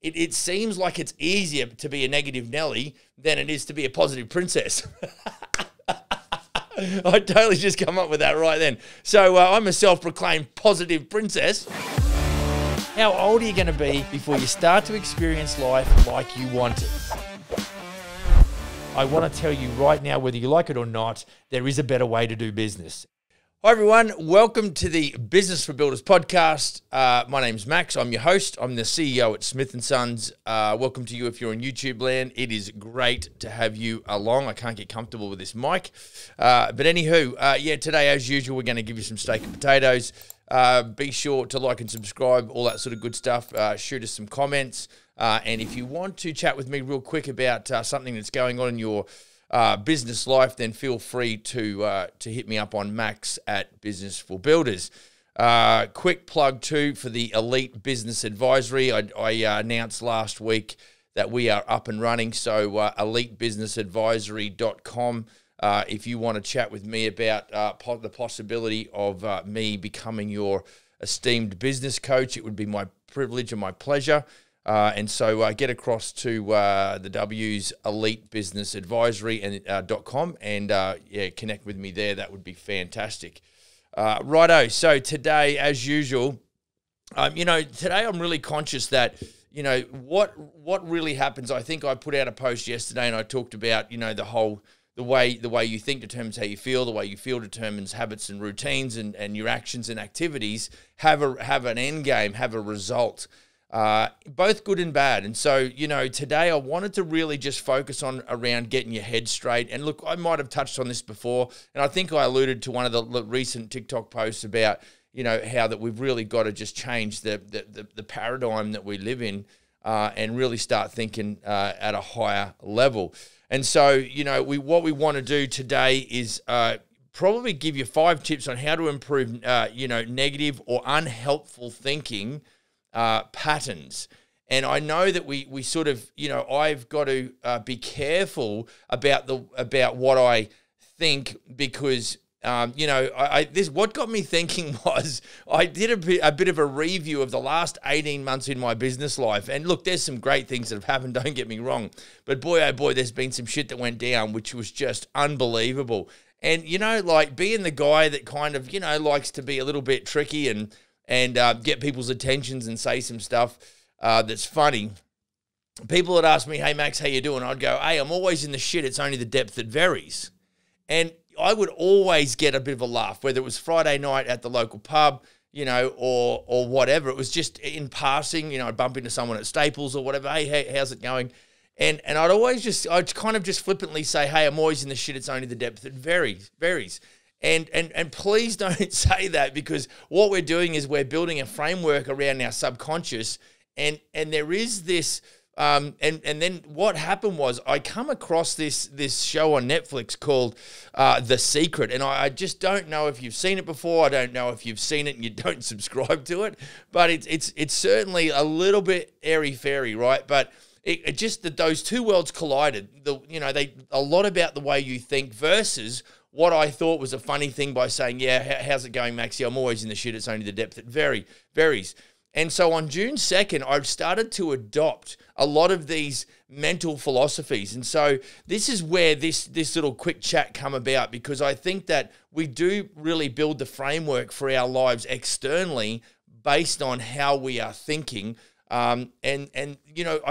it seems like it's easier to be a negative Nelly than it is to be a positive princess. I totally just come up with that right then. So I'm a self-proclaimed positive princess. How old are you going to be before you start to experience life like you want it? I want to tell you right now, whether you like it or not, there is a better way to do business. Hi everyone, welcome to the Business for Builders podcast. My name's Max, I'm your host. I'm the CEO at Smith & Sons. Welcome to you if you're on YouTube land. It is great to have you along. I can't get comfortable with this mic. But anywho, today as usual, we're going to give you some steak and potatoes. Be sure to like and subscribe, all that sort of good stuff. Shoot us some comments. And if you want to chat with me real quick about something that's going on in your business life, then feel free to hit me up on Max at Business for Builders. Quick plug too for the Elite Business Advisory. I announced last week that we are up and running, so elitebusinessadvisory.com. If you want to chat with me about the possibility of me becoming your esteemed business coach, it would be my privilege and my pleasure. And so get across to the W's Elite Business Advisory and .com and connect with me there. That would be fantastic. Righto. So today, as usual, today I'm really conscious that what really happens. I think I put out a post yesterday and I talked about the way you think determines how you feel. The way you feel determines habits and routines, and your actions and activities have an end game, have a result. Both good and bad. And so, today I wanted to really just focus on around getting your head straight. And look, I might have touched on this before, and I think I alluded to one of the recent TikTok posts about, how that we've really got to just change the paradigm that we live in, and really start thinking at a higher level. And so, what we want to do today is probably give you 5 tips on how to improve, negative or unhelpful thinking patterns. And I know that we sort of, I've got to be careful about what I think, because what got me thinking was I did a bit of a review of the last 18 months in my business life. And look, there's some great things that have happened, don't get me wrong. But boy, oh boy, there's been some shit that went down, which was just unbelievable. And, like being the guy that kind of, likes to be a little bit tricky and get people's attentions and say some stuff that's funny. People would ask me, hey, Max, how you doing? I'd go, hey, I'm always in the shit. It's only the depth that varies. And I would always get a bit of a laugh, whether it was Friday night at the local pub, or whatever. It was just in passing, I'd bump into someone at Staples or whatever. Hey, how's it going? And I'd kind of just flippantly say, hey, I'm always in the shit. It's only the depth that varies. And please don't say that, because what we're doing is we're building a framework around our subconscious, and there is this and then what happened was I come across this show on Netflix called The Secret, and I just don't know if you've seen it before. I don't know if you've seen it and you don't subscribe to it, but it's certainly a little bit airy-fairy, right? But it just that those two worlds collided. A lot about the way you think versus what I thought was a funny thing by saying, yeah, how's it going, Maxie? I'm always in the shit. It's only the depth that varies. And so on June 2nd, I've started to adopt a lot of these mental philosophies. And so this is where this little quick chat come about, because I think that we do really build the framework for our lives externally based on how we are thinking. I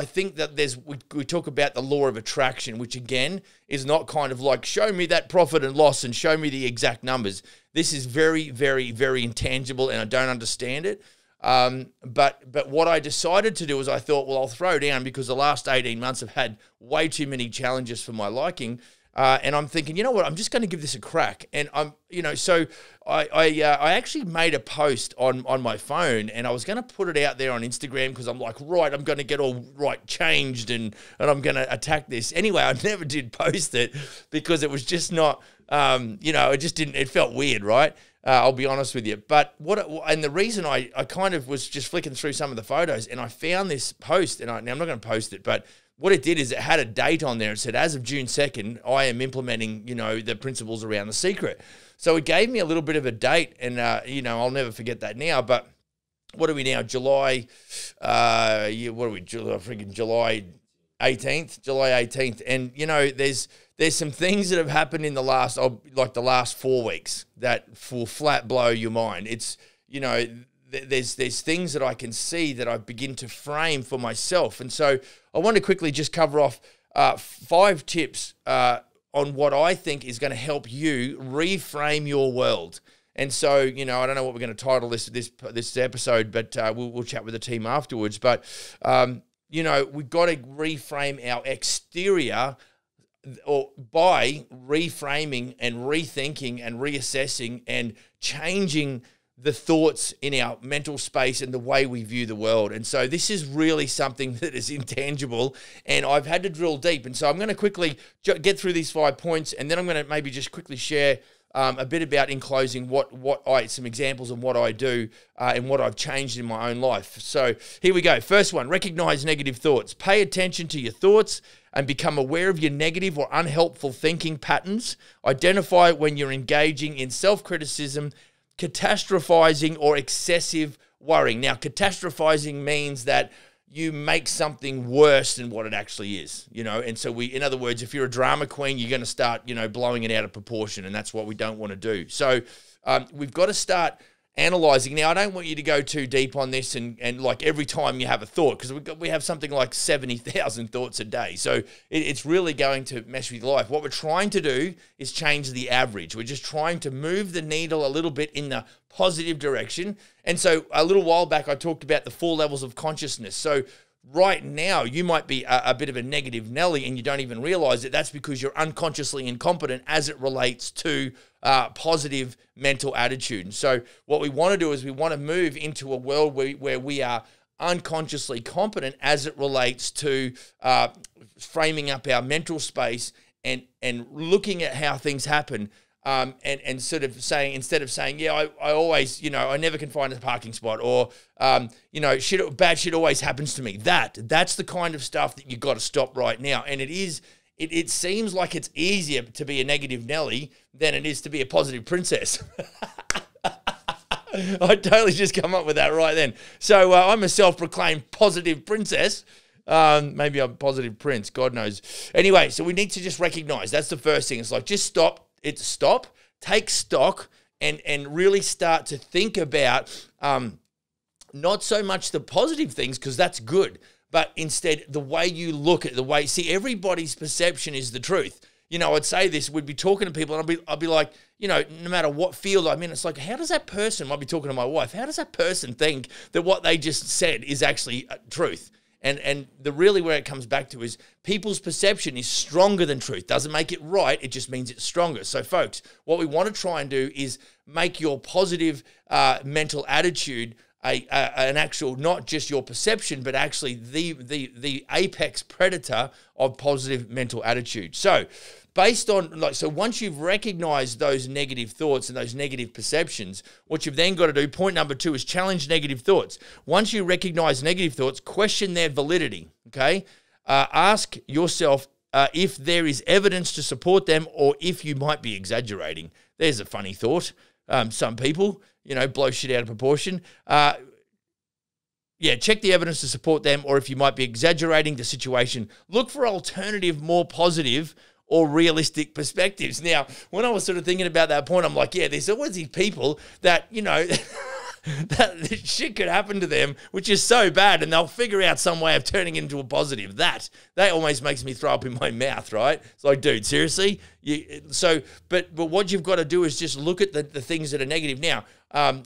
think that we talk about the law of attraction, which again is not kind of like show me that profit and loss and show me the exact numbers. This is very, very, very intangible, and I don't understand it. But what I decided to do is I thought, well, I'll throw down, because the last 18 months have had way too many challenges for my liking. And I'm thinking, you know what, I'm just going to give this a crack. And so I actually made a post on my phone, and I was going to put it out there on Instagram, because I'm like, right, I'm going to get all right changed and I'm going to attack this. Anyway, I never did post it because it was just not, it just didn't, it felt weird, right? I'll be honest with you. But and the reason I kind of was just flicking through some of the photos, and I found this post, and now I'm not going to post it, but what it did is it had a date on there. It said, as of June 2nd, I am implementing, the principles around The Secret. So it gave me a little bit of a date, and, I'll never forget that now. But what are we now? July, what are we? Freaking July 18th, July 18th. And, you know, there's some things that have happened in the last 4 weeks that will flat blow your mind. It's, you know, there's things that I can see that I begin to frame for myself. And so I want to quickly just cover off 5 tips on what I think is going to help you reframe your world. And so, you know, I don't know what we're going to title this episode, but we'll chat with the team afterwards. But, you know, we've got to reframe our exterior or by reframing and rethinking and reassessing and changing the thoughts in our mental space and the way we view the world. And so this is really something that is intangible, and I've had to drill deep. And so I'm going to quickly get through these 5 points, and then I'm going to maybe just quickly share a bit about, in closing, some examples of what I do and what I've changed in my own life. So here we go. First one, recognize negative thoughts. Pay attention to your thoughts and become aware of your negative or unhelpful thinking patterns. Identify when you're engaging in self-criticism, catastrophizing, or excessive worrying. Now, catastrophizing means that you make something worse than what it actually is, you know. And so in other words, if you're a drama queen, you're going to start, you know, blowing it out of proportion, and that's what we don't want to do. So we've got to start analyzing. Now, I don't want you to go too deep on this and like every time you have a thought, because we have something like 70,000 thoughts a day. So it's really going to mess with your life. What we're trying to do is change the average. We're just trying to move the needle a little bit in the positive direction. And so a little while back, I talked about the 4 levels of consciousness. So right now, you might be a bit of a negative Nelly and you don't even realize it. That's because you're unconsciously incompetent as it relates to positive mental attitude. And so what we want to do is we want to move into a world where we are unconsciously competent as it relates to framing up our mental space and looking at how things happen. And sort of saying, instead of saying, yeah, I always, you know, I never can find a parking spot, or, you know, bad shit always happens to me. That's the kind of stuff that you've got to stop right now. And it seems like it's easier to be a negative Nelly than it is to be a positive princess. I totally just come up with that right then. So I'm a self-proclaimed positive princess. Maybe I'm a positive prince, God knows. Anyway, so we need to just recognize, that's the first thing. It's like, just stop, take stock, and really start to think about not so much the positive things, because that's good, but instead the way you look at see, everybody's perception is the truth. You know, I'd say this, we'd be talking to people, and I'd be like, you know, no matter what field I'm in, it's like, how does that person, I'd be talking to my wife, how does that person think that what they just said is actually truth? And really where it comes back to is people's perception is stronger than truth. Doesn't make it right, it just means it's stronger. So folks, what we want to try and do is make your positive mental attitude an actual, not just your perception, but actually the apex predator of positive mental attitude. So based on, so once you've recognized those negative thoughts and those negative perceptions, what you've then got to do, point number 2, is challenge negative thoughts. Once you recognize negative thoughts, question their validity, okay? Ask yourself if there is evidence to support them, or if you might be exaggerating. There's a funny thought. Some people, you know, blow shit out of proportion. Yeah, check the evidence to support them, or if you might be exaggerating the situation. Look for alternative, more positive or realistic perspectives. Now, when I was sort of thinking about that point, I'm like, yeah, there's always these people that, you know, that shit could happen to them, which is so bad, and they'll figure out some way of turning it into a positive. That almost makes me throw up in my mouth, right? It's like, dude, seriously? But what you've got to do is just look at the things that are negative. Now,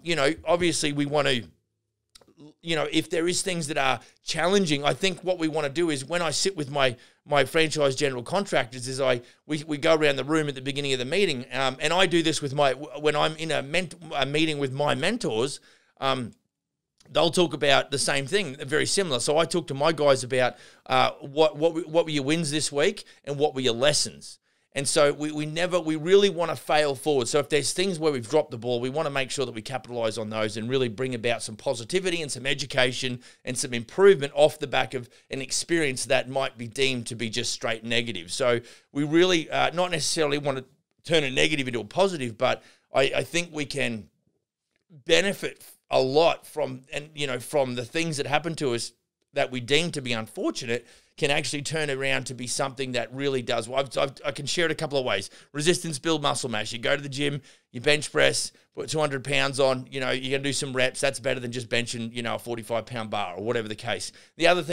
you know, obviously we want to, you know, if there is things that are challenging, I think what we want to do is, when I sit with my franchise general contractors, is we go around the room at the beginning of the meeting, and I do this with when I'm in a meeting with my mentors, they'll talk about the same thing, very similar. So I talk to my guys about what were your wins this week and what were your lessons. And so we really want to fail forward. So if there's things where we've dropped the ball, we want to make sure that we capitalize on those and really bring about some positivity and some education and some improvement off the back of an experience that might be deemed to be just straight negative. So we really not necessarily want to turn a negative into a positive, but I think we can benefit a lot from the things that happen to us that we deem to be unfortunate can actually turn around to be something that really does. Well, I can share it a couple of ways. Resistance build muscle mass. You go to the gym, you bench press, put 200 pounds on, you're going to do some reps. That's better than just benching, a 45-pound bar or whatever the case. The other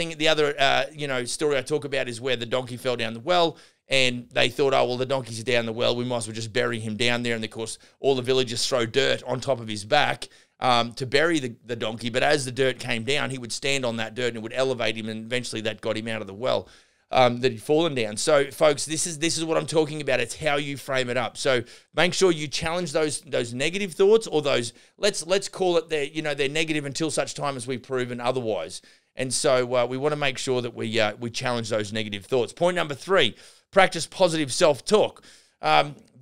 story I talk about is where the donkey fell down the well and they thought, oh, well, the donkey's down the well. We might as well just bury him down there. And, of course, all the villagers throw dirt on top of his back to bury the donkey. But as the dirt came down, he would stand on that dirt and it would elevate him, and eventually that got him out of the well that he'd fallen down. So, folks, this is what I'm talking about. It's how you frame it up. So make sure you challenge those negative thoughts, or those, let's call it they're negative until such time as we've proven otherwise. And so we want to make sure that we challenge those negative thoughts. Point number 3, practice positive self-talk.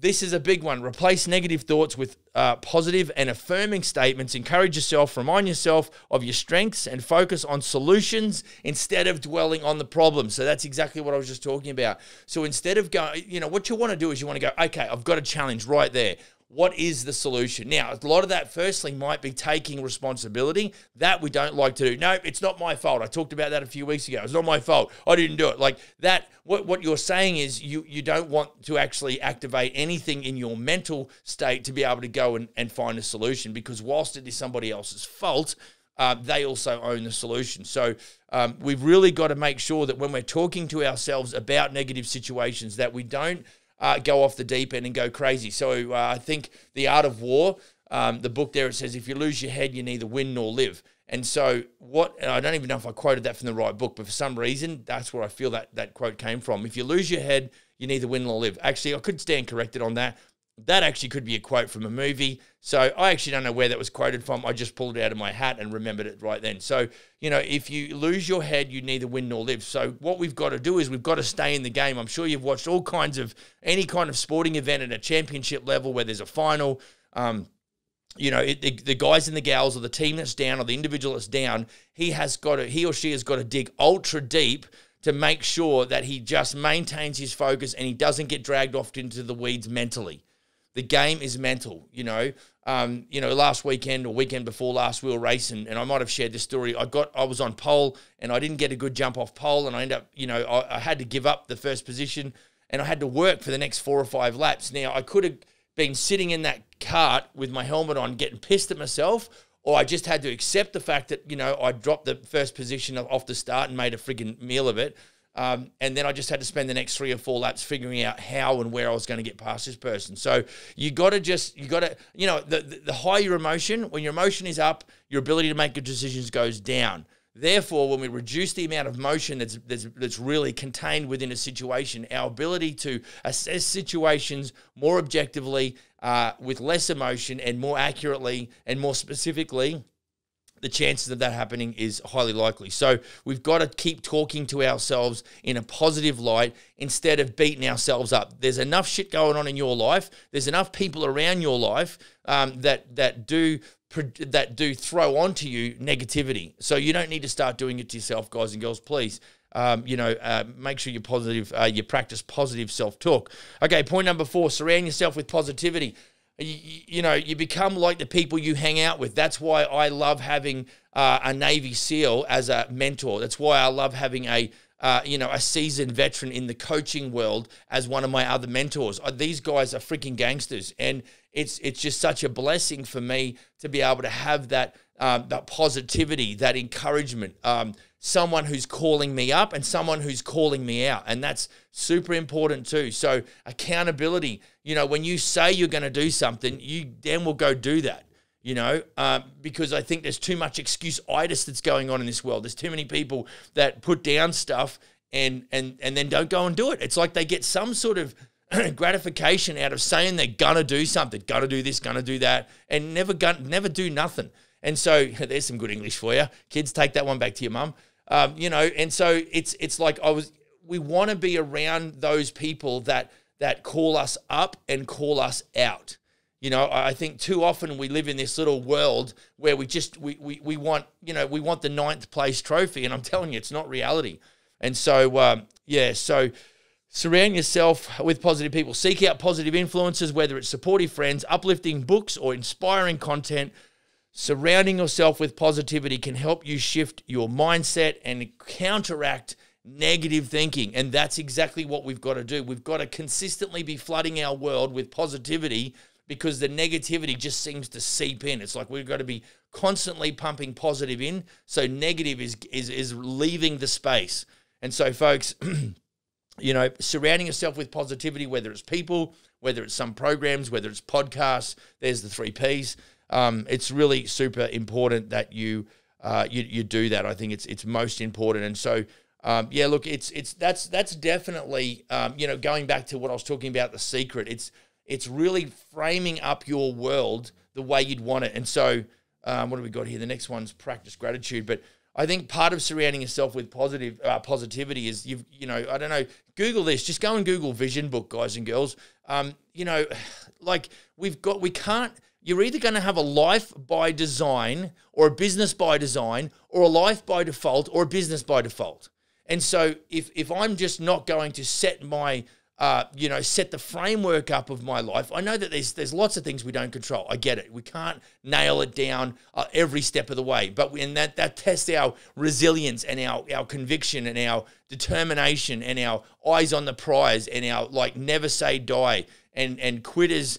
This is a big one. Replace negative thoughts with positive and affirming statements. Encourage yourself, remind yourself of your strengths, and focus on solutions instead of dwelling on the problem. So that's exactly what I was just talking about. So instead of going, what you want to do is you want to go, okay, I've got a challenge right there. What is the solution? Now, a lot of that, firstly, might be taking responsibility. That we don't like to do. No, it's not my fault. I talked about that a few weeks ago. It's not my fault. I didn't do it. Like that, what you're saying is you don't want to actually activate anything in your mental state to be able to go and find a solution, because whilst it is somebody else's fault, they also own the solution. So we've really got to make sure that when we're talking to ourselves about negative situations, that we don't go off the deep end and go crazy. So I think The Art of War, the book there, it says, if you lose your head, you neither win nor live. And so and I don't even know if I quoted that from the right book, but for some reason, that's where I feel that quote came from. If you lose your head, you neither win nor live. Actually, I could stand corrected on that. That actually could be a quote from a movie. So I actually don't know where that was quoted from. I just pulled it out of my hat and remembered it right then. So, if you lose your head, you neither win nor live. So what we've got to do is we've got to stay in the game. I'm sure you've watched any kind of sporting event at a championship level where there's a final. The guys and the gals, or the team that's down, or the individual that's down, he or she has got to dig ultra deep to make sure that he just maintains his focus and he doesn't get dragged off into the weeds mentally. The game is mental, last weekend or weekend before last, we were racing, and I might have shared this story. I was on pole and I didn't get a good jump off pole, and I ended up, I had to give up the first position, and I had to work for the next 4 or 5 laps. Now, I could have been sitting in that cart with my helmet on getting pissed at myself, or I just had to accept the fact that, I dropped the first position off the start and made a friggin' meal of it. And then I just had to spend the next 3 or 4 laps figuring out how and where I was going to get past this person. So the higher your emotion, when your emotion is up, your ability to make good decisions goes down. Therefore, when we reduce the amount of motion that's really contained within a situation, our ability to assess situations more objectively, with less emotion, and more accurately and more specifically, the chances of that happening is highly likely. So we've got to keep talking to ourselves in a positive light instead of beating ourselves up. There's enough shit going on in your life. There's enough people around your life that do throw onto you negativity. So you don't need to start doing it to yourself, guys and girls, please. Make sure you're positive. You practice positive self-talk. Okay, point number 4, surround yourself with positivity. You become like the people you hang out with. That's why I love having a Navy SEAL as a mentor. That's why I love having a seasoned veteran in the coaching world as one of my other mentors. These guys are freaking gangsters, and it's just such a blessing for me to be able to have that positivity, that encouragement. Someone who's calling me up and someone who's calling me out. And that's super important too. So accountability, when you say you're going to do something, you then will go do that, because I think there's too much excuse-itis that's going on in this world. There's too many people that put down stuff and then don't go and do it. It's like they get some sort of gratification out of saying they're going to do something, going to do this, going to do that, and never do nothing. And so there's some good English for you. Kids, take that one back to your mum. And so it's like we want to be around those people that call us up and call us out. I think too often we live in this little world where we want the 9th place trophy, and I'm telling you, it's not reality. And so, so surround yourself with positive people. Seek out positive influences, whether it's supportive friends, uplifting books, or inspiring content. surrounding yourself with positivity can help you shift your mindset and counteract negative thinking. And that's exactly what we've got to do. We've got to consistently be flooding our world with positivity, because the negativity just seems to seep in. It's like we've got to be constantly pumping positive in, so negative is leaving the space. And so, folks, surrounding yourself with positivity, whether it's people, whether it's some programs, whether it's podcasts, there's the 3 Ps. It's really super important that you do that. I think it's most important. And so, look, that's definitely, going back to what I was talking about, the secret. It's really framing up your world the way you'd want it. And so, what have we got here? The next one's practice gratitude. But I think part of surrounding yourself with positivity is I don't know, Google this. Just go and Google vision book, guys and girls. You're either going to have a life by design or a business by design, or a life by default or a business by default. And so if I'm just not going to set my set the framework up of my life. I know that there's lots of things we don't control. I get it. We can't nail it down every step of the way. But when that tests our resilience and our conviction and our determination and our eyes on the prize and our never say die and quitters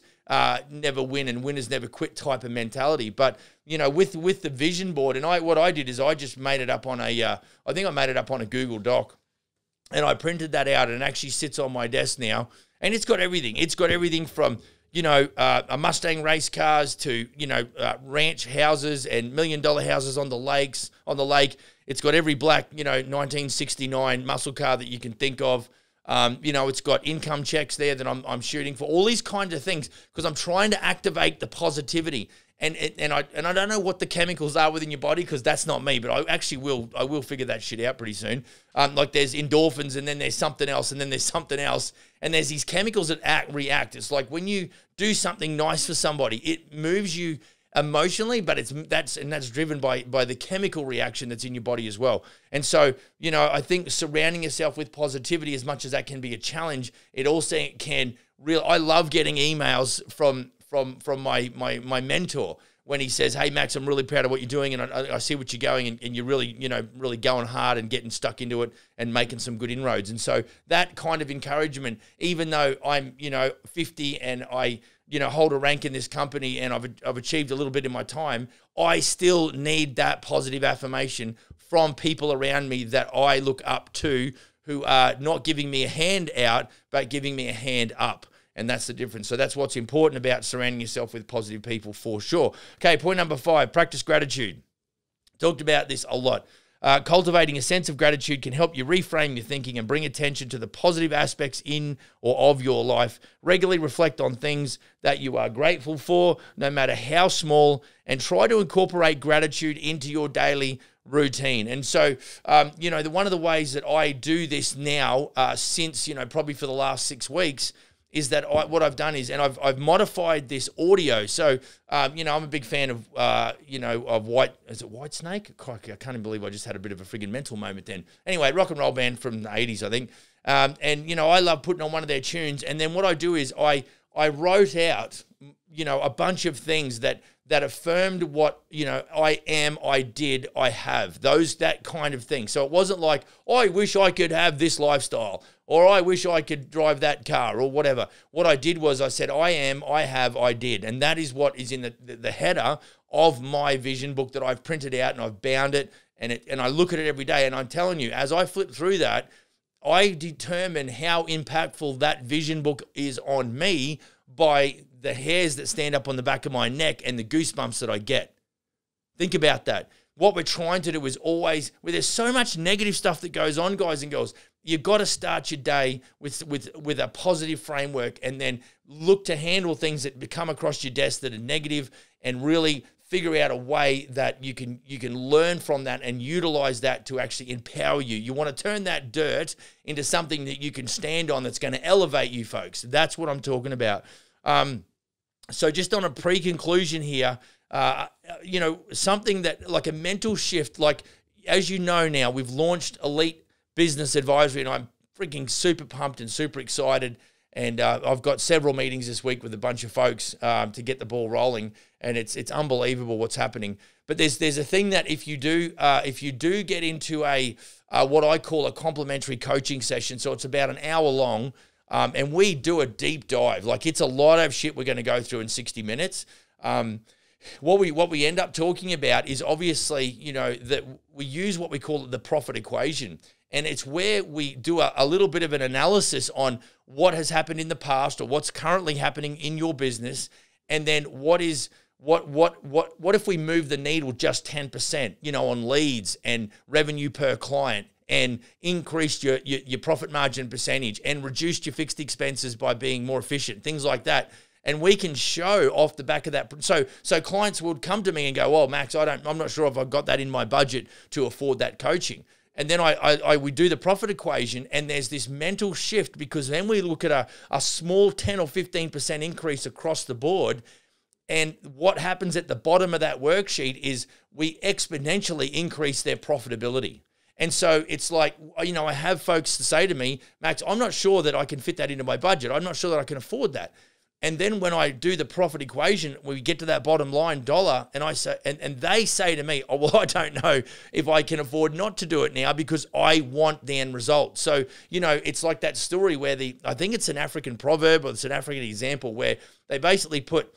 never win and winners never quit type of mentality. But with the vision board, and what I did is I just made it up on I think I made it up on a Google Doc. And I printed that out, and it actually sits on my desk now. And it's got everything. It's got everything from, a Mustang race cars to, ranch houses and $1 million houses on the lake. It's got every black, 1969 muscle car that you can think of. It's got income checks there that I'm shooting for, all these kinds of things, because I'm trying to activate the positivity. And I don't know what the chemicals are within your body, because that's not me, but I will figure that shit out pretty soon. There's endorphins, and then there's something else, and then there's something else, and there's these chemicals that react. It's like when you do something nice for somebody, it moves you emotionally, but that's driven by the chemical reaction that's in your body as well. And so, I think surrounding yourself with positivity, as much as that can be a challenge, it also can I love getting emails from my mentor when he says, "Hey Max, I'm really proud of what you're doing, and I see what you're going, and you're really really going hard and getting stuck into it and making some good inroads." And so that kind of encouragement, even though I'm 50 and I hold a rank in this company and I've achieved a little bit in my time, I still need that positive affirmation from people around me that I look up to, who are not giving me a hand out, but giving me a hand up. And that's the difference. So that's what's important about surrounding yourself with positive people, for sure. Okay, point number 5, practice gratitude. Talked about this a lot. Cultivating a sense of gratitude can help you reframe your thinking and bring attention to the positive aspects in or of your life. Regularly reflect on things that you are grateful for, no matter how small, and try to incorporate gratitude into your daily routine. And so, one of the ways that I do this now, since, probably for the last 6 weeks, is that what I've done is, and I've modified this audio. So, I'm a big fan of, of White Snake? I can't even believe I just had a bit of a friggin' mental moment then. Anyway, rock and roll band from the 80s, I think. I love putting on one of their tunes. And then what I do is I wrote out, a bunch of things that affirmed what, I am, I did, I have. That kind of thing. So it wasn't like, I wish I could have this lifestyle, or I wish I could drive that car, or whatever. What I did was I said, I am, I have, I did. And that is what is in the header of my vision book that I've printed out, and I've bound it, and I look at it every day. And I'm telling you, as I flip through that, I determine how impactful that vision book is on me by the hairs that stand up on the back of my neck and the goosebumps that I get. Think about that. What we're trying to do is always, where there's so much negative stuff that goes on, guys and girls, you've got to start your day with a positive framework, and then look to handle things that come across your desk that are negative, and really figure out a way that you can learn from that and utilize that to actually empower you. You want to turn that dirt into something that you can stand on, that's going to elevate you, folks. That's what I'm talking about. So just on a pre-conclusion here, something that, like a mental shift, like, as you know now, we've launched Elite Business Advisory, and I'm freaking super pumped and super excited. And I've got several meetings this week with a bunch of folks to get the ball rolling, and it's unbelievable what's happening. But there's a thing that if you do get into a what I call a complimentary coaching session, so it's about an hour long, and we do a deep dive. Like, it's a lot of shit we're going to go through in 60 minutes. What we end up talking about is obviously, that we use what we call the profit equation. And it's where we do a little bit of an analysis on what has happened in the past or what's currently happening in your business. And then what if we move the needle just 10%, on leads and revenue per client, and increased your profit margin percentage and reduced your fixed expenses by being more efficient, things like that. And we can show off the back of that. So clients would come to me and go, well, Max, I'm not sure if I've got that in my budget to afford that coaching. And then we do the profit equation, and there's this mental shift, because then we look at a small 10 or 15% increase across the board. And what happens at the bottom of that worksheet is we exponentially increase their profitability. And so it's like, I have folks to say to me, Max, I'm not sure that I can fit that into my budget. I'm not sure that I can afford that. And then when I do the profit equation, we get to that bottom line dollar, and I say, and they say to me, oh, well, I don't know if I can afford not to do it now because I want the end result. So, it's like that story where I think it's an African proverb, or it's an African example, where they basically put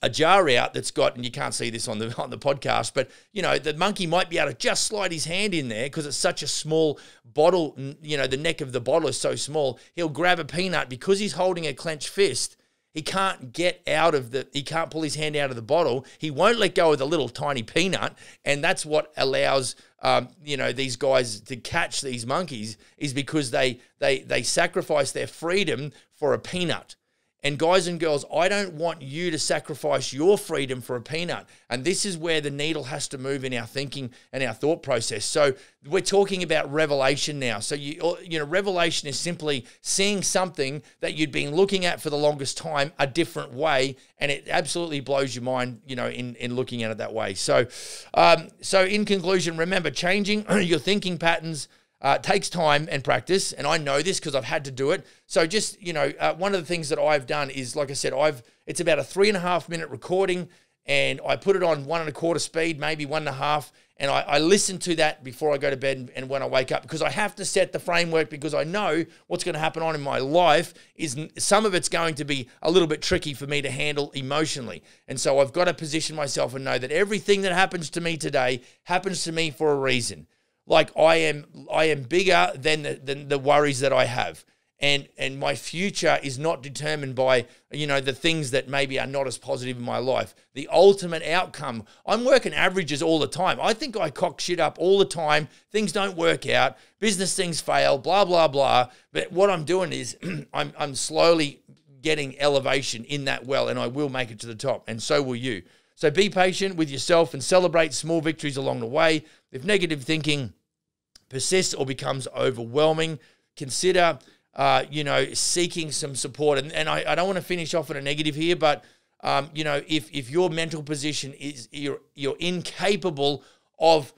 a jar out that's got, and you can't see this on the podcast, but the monkey might be able to just slide his hand in there because it's such a small bottle. The neck of the bottle is so small. He'll grab a peanut because he's holding a clenched fist. He can't he can't pull his hand out of the bottle. He won't let go of the little tiny peanut. And that's what allows, these guys to catch these monkeys, is because they sacrifice their freedom for a peanut. And guys and girls, I don't want you to sacrifice your freedom for a peanut. And this is where the needle has to move in our thinking and our thought process. So we're talking about revelation now. So, revelation is simply seeing something that you'd been looking at for the longest time a different way. And it absolutely blows your mind, in looking at it that way. So in conclusion, remember, changing your thinking patterns takes time and practice, and I know this because I've had to do it. So just, one of the things that I've done is, like I said, it's about a 3.5 minute recording, and I put it on 1.25 speed, maybe 1.5, and I listen to that before I go to bed and when I wake up, because I have to set the framework, because I know what's going to happen on in my life is some of it's going to be a little bit tricky for me to handle emotionally. And so I've got to position myself and know that everything that happens to me today happens to me for a reason. Like, I am bigger than the worries that I have. And my future is not determined by, the things that maybe are not as positive in my life. The ultimate outcome, I'm working averages all the time. I think I cock shit up all the time. Things don't work out. Business things fail, blah, blah, blah. But what I'm doing is I'm slowly getting elevation in that well, and I will make it to the top, and so will you. So be patient with yourself and celebrate small victories along the way. If negative thinking persists or becomes overwhelming, consider, seeking some support. And I don't want to finish off on a negative here, but, if your mental position is you're incapable of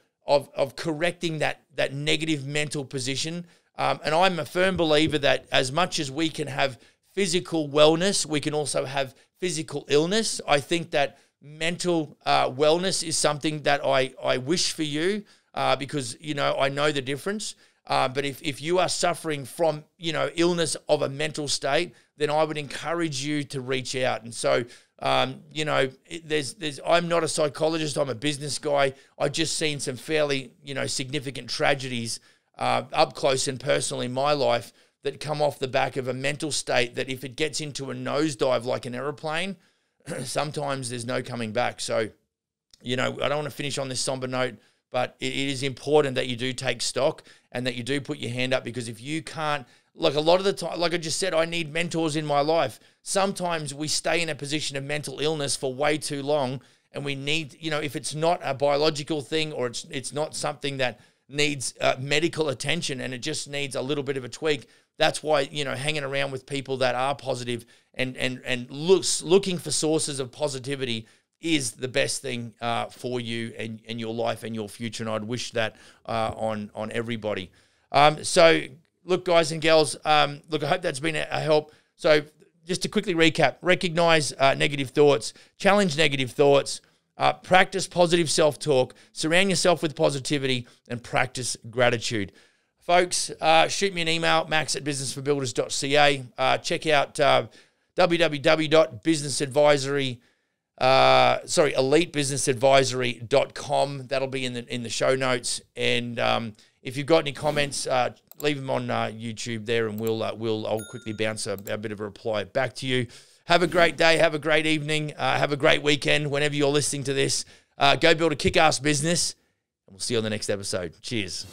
correcting that negative mental position, and I'm a firm believer that as much as we can have physical wellness, we can also have physical illness. I think that mental wellness is something that I wish for you, because, I know the difference. But if you are suffering from, illness of a mental state, then I would encourage you to reach out. And so, I'm not a psychologist, I'm a business guy. I've just seen some fairly, significant tragedies up close and personal in my life that come off the back of a mental state that if it gets into a nosedive like an aeroplane, sometimes there's no coming back. So, I don't want to finish on this somber note, but it is important that you do take stock and that you do put your hand up, because if you can't, like a lot of the time, like I just said, I need mentors in my life. Sometimes we stay in a position of mental illness for way too long, and we need, if it's not a biological thing or it's not something that needs medical attention and it just needs a little bit of a tweak, that's why, hanging around with people that are positive and looking for sources of positivity is the best thing for you and your life and your future. And I'd wish that on everybody. So look, guys and gals, I hope that's been a help. So just to quickly recap, recognize negative thoughts, challenge negative thoughts, practice positive self-talk, surround yourself with positivity, and practice gratitude. Folks, shoot me an email, max@businessforbuilders.ca. Check out elitebusinessadvisory.com. That'll be in the show notes. And if you've got any comments, leave them on YouTube there, and I'll quickly bounce a bit of a reply back to you. Have a great day. Have a great evening. Have a great weekend whenever you're listening to this. Go build a kick-ass business, and we'll see you on the next episode. Cheers.